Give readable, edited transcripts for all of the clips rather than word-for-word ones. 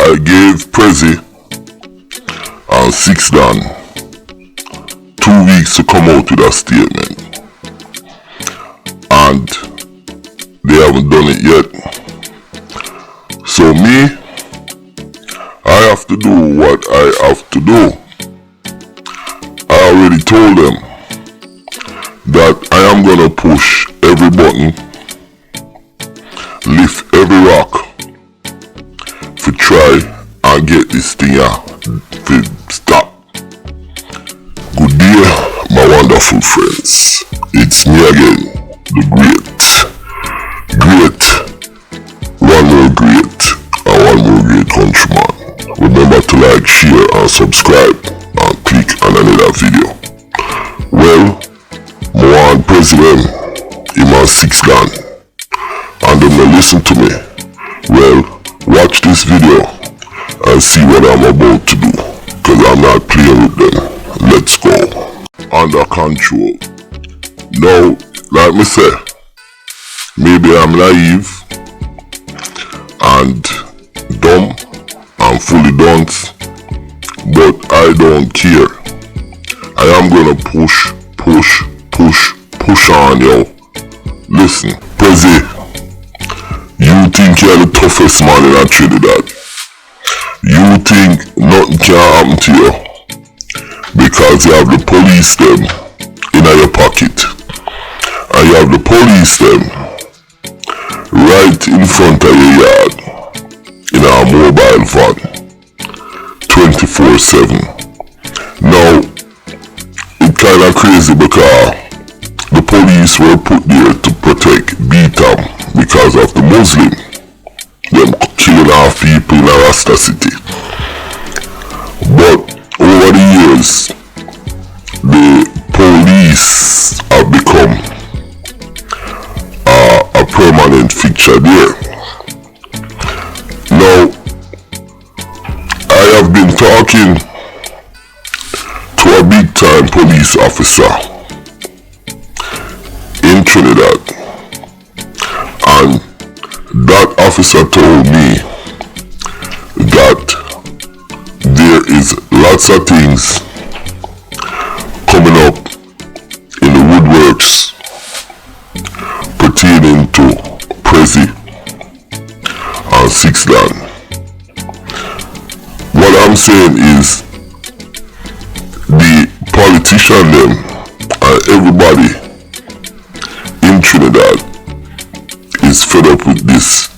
I gave Prezi and Six Dan 2 weeks to come out with a statement, and they haven't done it yet. So me, I have to do what I have to do. I already told them that I am gonna push every button, lift every rock to try and get this thing to stop. Good day, my wonderful friends. It's me again, the great, one more great, and one more great countryman. Remember to like, share, and subscribe, and click on another video. Well, my president, him and Six Dan, and them not listen to me. Well, watch this video and see what I'm about to do, cause I'm not playing with them. Let's go. Under control. Now, like me say, maybe I'm naive and dumb and fully dunce, but I don't care. I am gonna push on, yo. Listen, Prezi, you think you're the toughest man in Trinidad. You think nothing can happen to you because you have the police them in your pocket, and you have the police them right in front of your yard in a mobile van 24/7. Now, it's kinda crazy because the police were put there to protect Beatam because of the Muslim, them killing off people in a Rasta city. But over the years, the police have become a permanent fixture there. Now, I have been talking to a big time police officer in Trinidad, and that officer told me that there is lots of things coming up in the woodworks pertaining to Prezi and Six Dan. What I'm saying is the politician them and everybody in Trinidad is fed up with this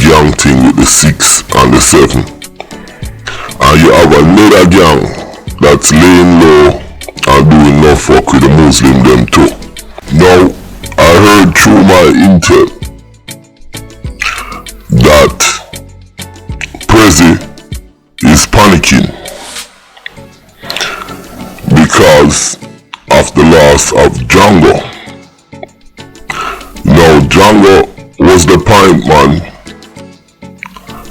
gang thing with the 6 and the 7. And you have another gang that's laying low and doing no fuck with the Muslim them too. Now, I heard through my intel that Prezi is panicking because of the loss of Django. Now, Django was the pint man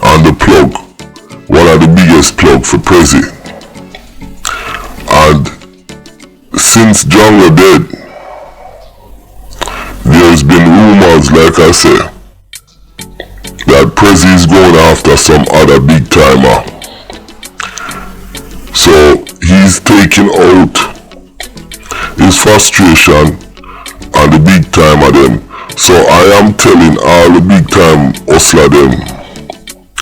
and the plug, one of the biggest plug for Prezi. And since Django dead, there's been rumors, like I say, that Prezi is going after some other big timer. So he's taking out his frustration on the big timer them. So I am telling all the big time hustler them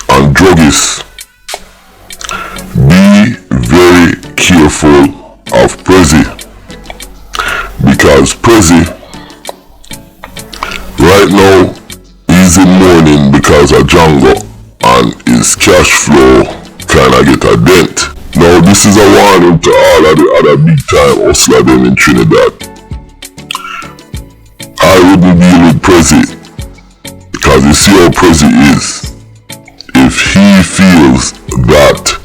and druggists, be very careful of Prezi, because Prezi right now is in mourning because of Django and his cash flow kinda get a dent. Now this is a warning to all of the other big time hustler them in Trinidad. I wouldn't deal with Prezi, because you see how Prezi is. If he feels that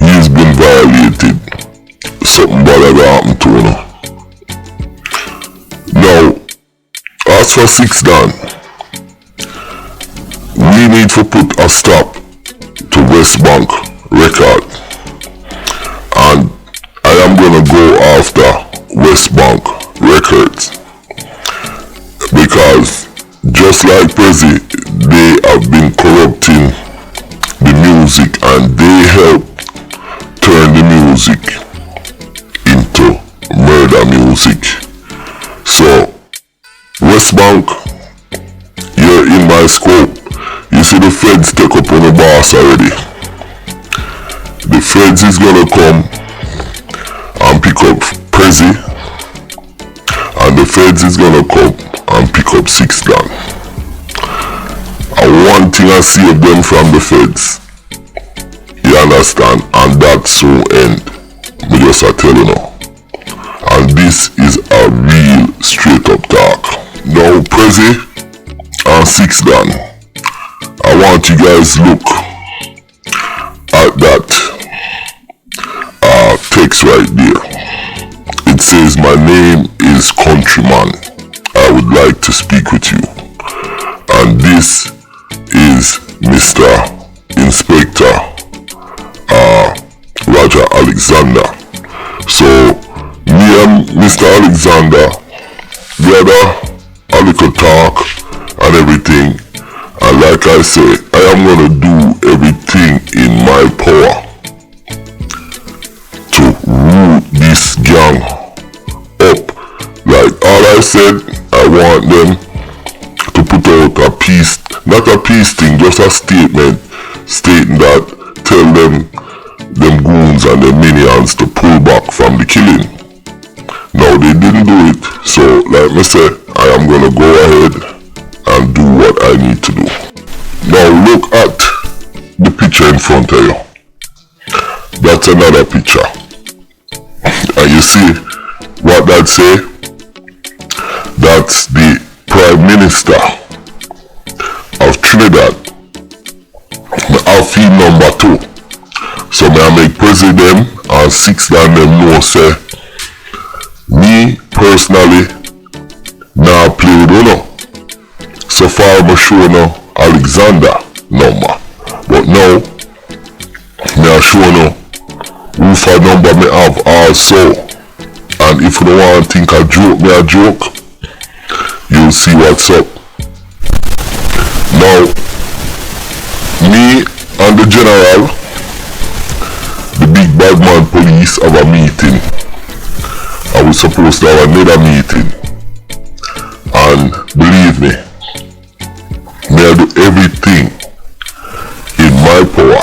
he's been violated, something bad will happen to him. Now, as for Six Dan, we need to put a stop to West Bank record, and I am gonna go after West Bank Records, because just like Prezi, they have been corrupting the music and they help turn the music into murder music. So West Bank, you're in my scope. You see the feds take up on the boss already. The feds is gonna come and pick up Prezi, and the feds is gonna come and pick up 6 Dan. And one thing I save them from the feds, you understand, and that soon end. Me just a tell you now. And this is a real straight up talk. Now Prezi and 6 Dan, I want you guys look at that text right there. It says, my name is Countryman. I would like to speak with you. And this is Mr. Inspector Roger Alexander. So me and Mr. Alexander, we had a little talk and everything. And like I said, I am gonna do everything in my power to root this gang up. Like all I said, I want them to put out a peace, not a peace thing, just a statement stating that, tell them goons and them minions to pull back from the killing. Now they didn't do it, so like I said, I am gonna go ahead and do what I need to do. Now look at the picture in front of you. That's another picture. And you see what that say? That's the Prime Minister of Trinidad. I'll feed number 2. So may I make President and 6 Dan them know say, me personally now play with Uno. So far I'm show no Alexander number. But now, me I show no who for number me have also. And if you don't want to think a joke, me a joke, you'll see what's up. Now, me and the general, the big bad man police have a meeting. And we're supposed to have another meeting. And believe me, I do everything in my power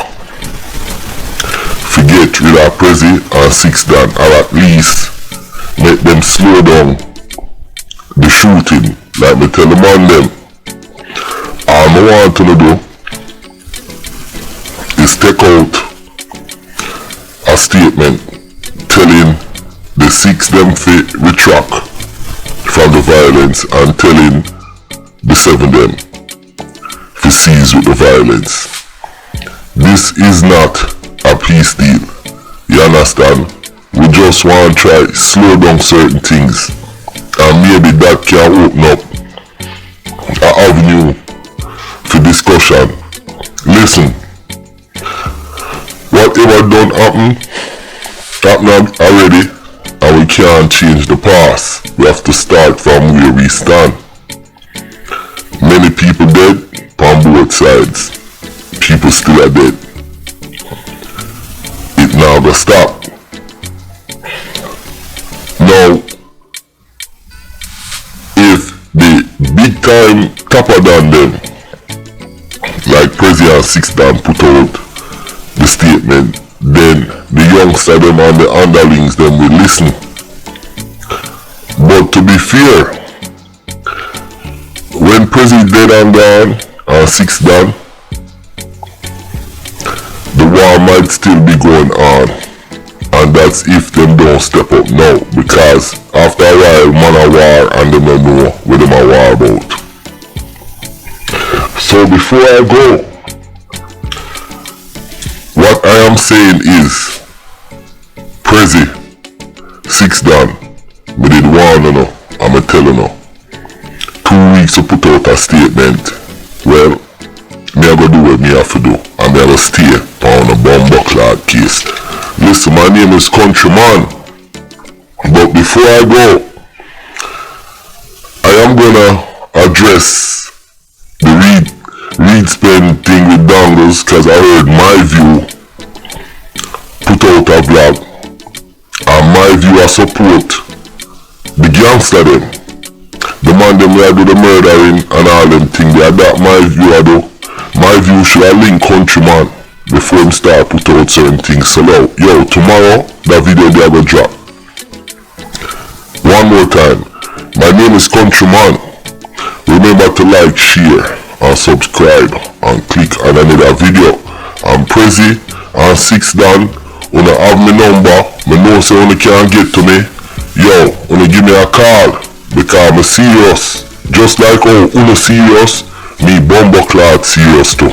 to get rid of Prezi and 6 Dan, or at least make them slow down the shooting. Like me tell the man them, all I want to do is take out a statement telling the 6 them to retract from the violence and telling the 7 them to cease with the violence. This is not a peace deal. You understand? We just want to try slow down certain things, and maybe that can open up an avenue for discussion. Listen, whatever done happened already, and we can't change the past. We have to start from where we stand. Many people dead on both sides. People still are dead. It now gonna stop. Now, if the big time topper than them, like President 6 Dan put out the statement, then the youngster them and the underlings them will listen. But to be fair, when President dead and gone and 6 Dan, the war might still be going on, and that's if them don't step up now, because after a while man a war and them don't know what them a war about. So before I go, what I am saying is, Prezi, 6 Dan, me did warn you know, I'ma tell you now, 2 weeks to put out a statement. Well, me a go do what me have to do, and me a go stay on a bumbuckler case. Listen, my name is Countryman, but before I go, I am gonna address the Reed Spend thing with dongles, cause I heard my view out a vlog and my viewer support the gangster them. The man them where do the murdering and all them things. They are that my viewer do. My view should have link countryman before him start put out certain things. So now, yo, tomorrow that video they will drop. One more time. My name is Countryman. Remember to like, share and subscribe and click on another video. I'm Prezi and 6 Dan. Una have my number. Me know say una can't get to me. Yo, una give me a call because I'm serious. Just like how una serious, me bumbo clad serious too.